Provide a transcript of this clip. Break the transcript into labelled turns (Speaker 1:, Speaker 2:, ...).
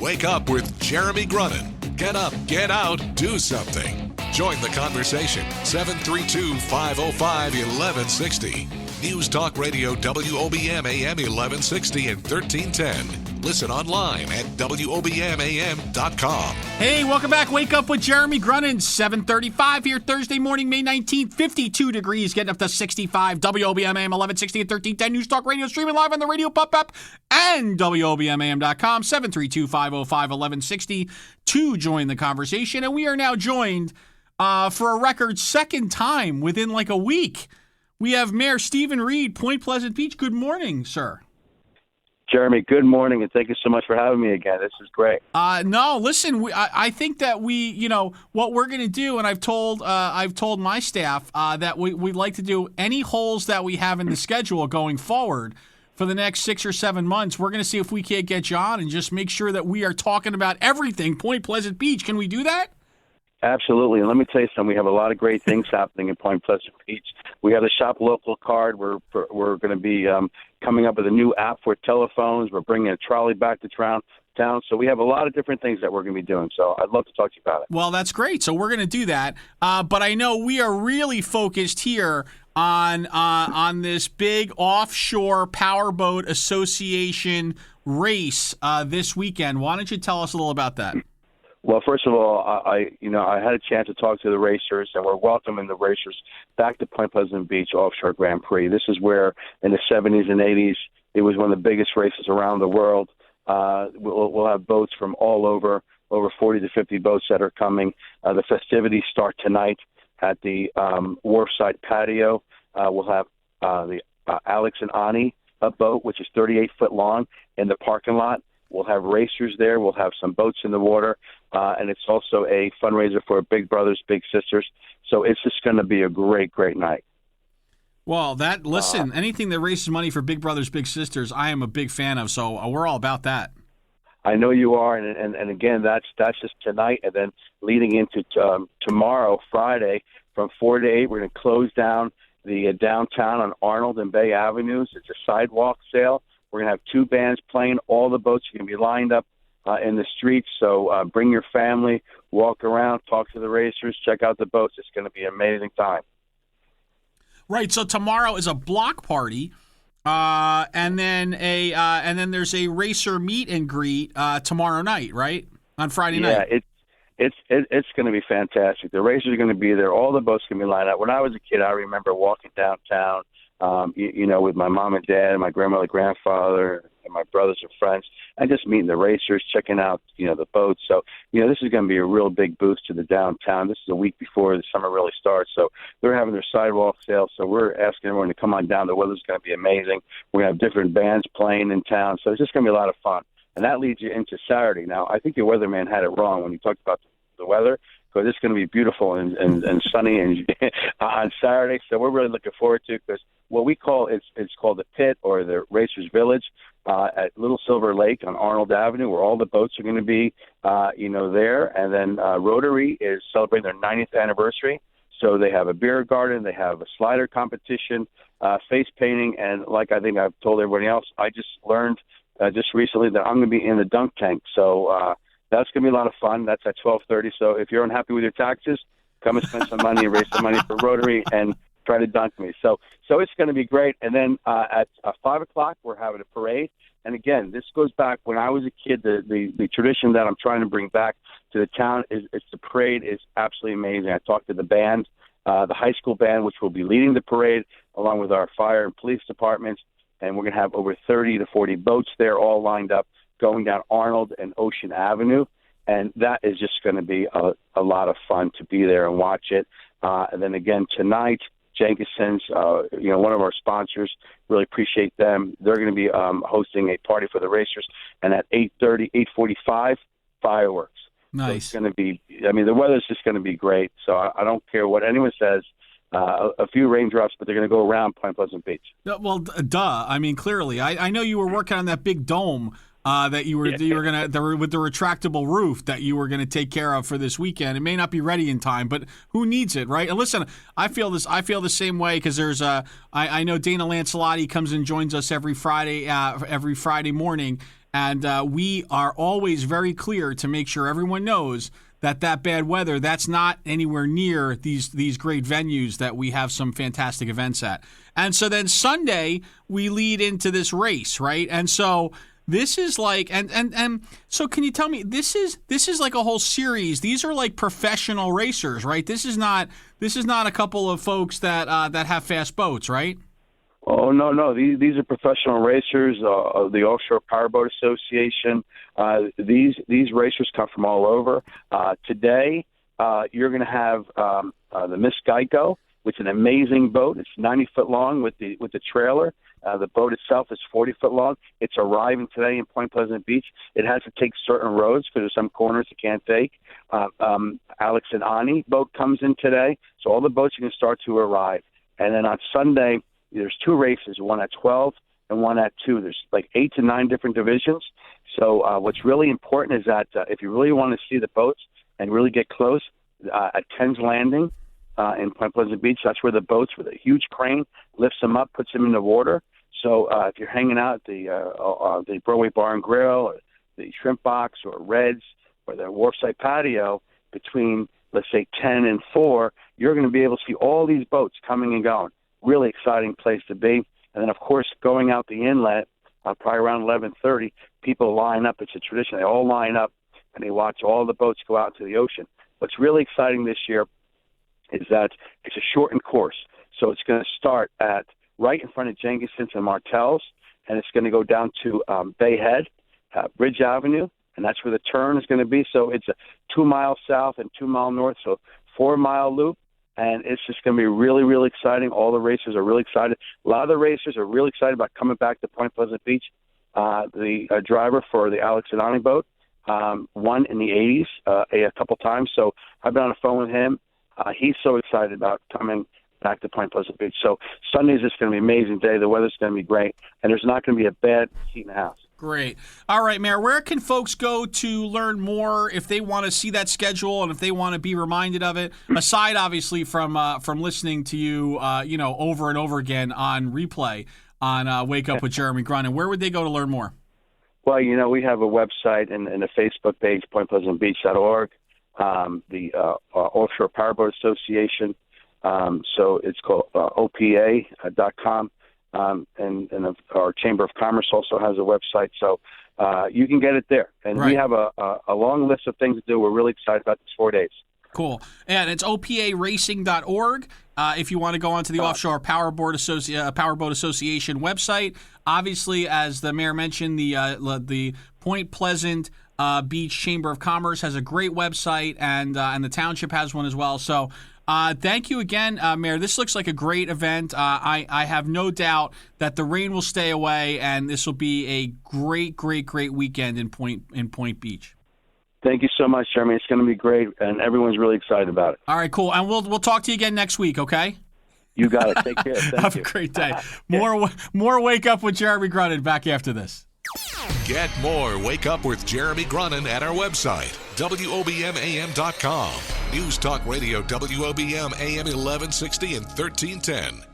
Speaker 1: Wake up with Jeremy Grunin. Get up, get out, do something. Join the conversation. 732-505-1160. News Talk Radio WOBM AM 1160 and 1310. Listen online at WOBMAM.com.
Speaker 2: Hey, welcome back. Wake up with Jeremy Grunin. 7:35 here Thursday morning, May 19th. 52 degrees, getting up to 65. WOBM AM 1160 and 1310. News Talk Radio streaming live on the Radio Pop app and WOBMAM.com. 732-505-1160 to join the conversation. And we are now joined for a record second time within like a week. We have Mayor Stephen Reid, Point Pleasant Beach. Good morning, sir.
Speaker 3: Jeremy, good morning, and thank you so much for having me again. This is great.
Speaker 2: No, listen, I think that what we're going to do, and I've told my staff that we'd like to do any holes that we have in the schedule going forward for the next 6 or 7 months. We're going to see if we can't get you on and just make sure that we are talking about everything Point Pleasant Beach. Can we do that?
Speaker 3: Absolutely. And let me tell you something. We have a lot of great things happening in Point Pleasant Beach. We have the Shop Local card. We're going to be coming up with a new app for telephones. We're bringing a trolley back to town. So we have a lot of different things that we're going to be doing. So I'd love to talk to you about it.
Speaker 2: Well, that's great. So we're going to do that. But I know we are really focused here on this big offshore powerboat association race this weekend. Why don't you tell us a little about that?
Speaker 3: Well, first of all, I had a chance to talk to the racers, and we're welcoming the racers back to Point Pleasant Beach Offshore Grand Prix. This is where, in the 70s and 80s, it was one of the biggest races around the world. We'll have boats from all over 40 to 50 boats that are coming. The festivities start tonight at the Wharfside Patio. We'll have the Alex and Ani boat, which is 38 foot long, in the parking lot. We'll have racers there. We'll have some boats in the water. And it's also a fundraiser for Big Brothers, Big Sisters. So it's just going to be a great, great night. Well,
Speaker 2: anything that raises money for Big Brothers, Big Sisters, I am a big fan of. So we're all about that.
Speaker 3: I know you are. And again, that's just tonight. And then leading into tomorrow, Friday, from 4 to 8, we're going to close down the downtown on Arnold and Bay Avenues. It's a sidewalk sale. We're going to have 2 bands playing. All the boats are going to be lined up in the streets. So bring your family, walk around, talk to the racers, check out the boats. It's going to be an amazing time.
Speaker 2: Right. So tomorrow is a block party, and then there's a racer meet and greet tomorrow night, right? On Friday night.
Speaker 3: Yeah, it's going to be fantastic. The racers are going to be there. All the boats are going to be lined up. When I was a kid, I remember walking downtown. With my mom and dad and my grandmother, grandfather, and my brothers and friends, and just meeting the racers, checking out, the boats. So, this is going to be a real big boost to the downtown. This is a week before the summer really starts. So they're having their sidewalk sale. So we're asking everyone to come on down. The weather's going to be amazing. We're going to have different bands playing in town. So it's just going to be a lot of fun. And that leads you into Saturday. Now, I think your weatherman had it wrong when he talked about the weather, because it's going to be beautiful and sunny and on Saturday. So we're really looking forward to it, because what we call it's called the Pit, or the Racers Village, at Little Silver Lake on Arnold Avenue, where all the boats are going to be, there. And then Rotary is celebrating their 90th anniversary. So they have a beer garden, they have a slider competition, face painting, and like I think I've told everybody else, I just learned just recently that I'm going to be in the dunk tank. So that's going to be a lot of fun. That's at 12:30. So if you're unhappy with your taxes, come and spend some money and raise some money for Rotary and try to dunk me. So it's going to be great. And then at 5 o'clock, we're having a parade. And again, this goes back when I was a kid. The tradition that I'm trying to bring back to the town is the parade is absolutely amazing. I talked to the band, the high school band, which will be leading the parade, along with our fire and police departments. And we're going to have over 30 to 40 boats there, all lined up, going down Arnold and Ocean Avenue. And that is just going to be a lot of fun to be there and watch it. And then again, tonight, Jenkinson's, one of our sponsors, really appreciate them. They're going to be hosting a party for the racers. And at 8:45, fireworks.
Speaker 2: Nice.
Speaker 3: So it's going to be, the weather's just going to be great. So I don't care what anyone says. A few raindrops, but they're going to go around Point Pleasant Beach.
Speaker 2: Well, duh. Clearly. I know you were working on that big dome that you were going to, with the retractable roof that you were going to take care of for this weekend. It may not be ready in time, but who needs it, right? And listen, I feel the same way, because there's I know Dana Lancelotti comes and joins us every Friday morning. And we are always very clear to make sure everyone knows that bad weather, that's not anywhere near these great venues that we have some fantastic events at. And so then Sunday, we lead into this race, right? And so this is like, and so can you tell me, this is like a whole series. These are like professional racers, right? This is not a couple of folks that have fast boats, right?
Speaker 3: Oh, no. These are professional racers of the Offshore Powerboat Association. These racers come from all over. Today, you're going to have the Miss Geico, which is an amazing boat. It's 90 foot long with the trailer. The boat itself is 40 foot long. It's arriving today in Point Pleasant Beach. It has to take certain roads because there's some corners it can't take. Alex and Ani boat comes in today. So all the boats are going to start to arrive. And then on Sunday, there's 2 races, one at 12 and one at 2. There's like 8 to 9 different divisions. So what's really important is that if you really want to see the boats and really get close, at Ken's Landing in Point Pleasant Beach, that's where the boats with a huge crane lifts them up, puts them in the water. So if you're hanging out at the Broadway Bar and Grill or the Shrimp Box or Red's or the Wharfside Patio between, let's say, 10 and 4, you're going to be able to see all these boats coming and going. Really exciting place to be. And then, of course, going out the inlet, probably around 11:30, people line up. It's a tradition. They all line up, and they watch all the boats go out to the ocean. What's really exciting this year is that it's a shortened course. So it's going to start at right in front of Jenkinson's and Martell's, and it's going to go down to Bay Head, Bridge Avenue, and that's where the turn is going to be. So it's a 2 mile south and 2 mile north, so 4 mile loop. And it's just going to be really, really exciting. All the racers are really excited. A lot of the racers are really excited about coming back to Point Pleasant Beach. The driver for the Alex and Ani boat won in the 80s a couple times. So I've been on the phone with him. He's so excited about coming back to Point Pleasant Beach. So Sunday is just going to be an amazing day. The weather's going to be great. And there's not going to be a bad seat in the house.
Speaker 2: Great. All right, Mayor, where can folks go to learn more if they want to see that schedule and if they want to be reminded of it, aside, obviously, from listening to you, over and over again on replay on Wake Up with Jeremy Grunin? Where would they go to learn more?
Speaker 3: Well, we have a website and a Facebook page, pointpleasantbeach.org, the Offshore Powerboat Association. So it's called OPA.com. And our Chamber of Commerce also has a website, so you can get it there. And
Speaker 2: right.
Speaker 3: We have a long list of things to do. We're really excited about these 4 days.
Speaker 2: Cool. And it's oparacing.org if you want to go onto the Offshore Powerboat Association website. Obviously, as the mayor mentioned, the Point Pleasant Beach Chamber of Commerce has a great website, and the township has one as well. So thank you again, Mayor. This looks like a great event. I have no doubt that the rain will stay away, and this will be a great, great, great weekend in Point Beach.
Speaker 3: Thank you so much, Jeremy. It's going to be great, and everyone's really excited about it.
Speaker 2: All right, cool. And we'll talk to you again next week, okay?
Speaker 3: You got it. Take care. Thank
Speaker 2: Have
Speaker 3: you.
Speaker 2: a great day. More Wake Up with Jeremy Grunin back after this.
Speaker 1: Get more Wake Up with Jeremy Grunin at our website, WOBMAM.com. News Talk Radio, WOBM AM 1160 and 1310.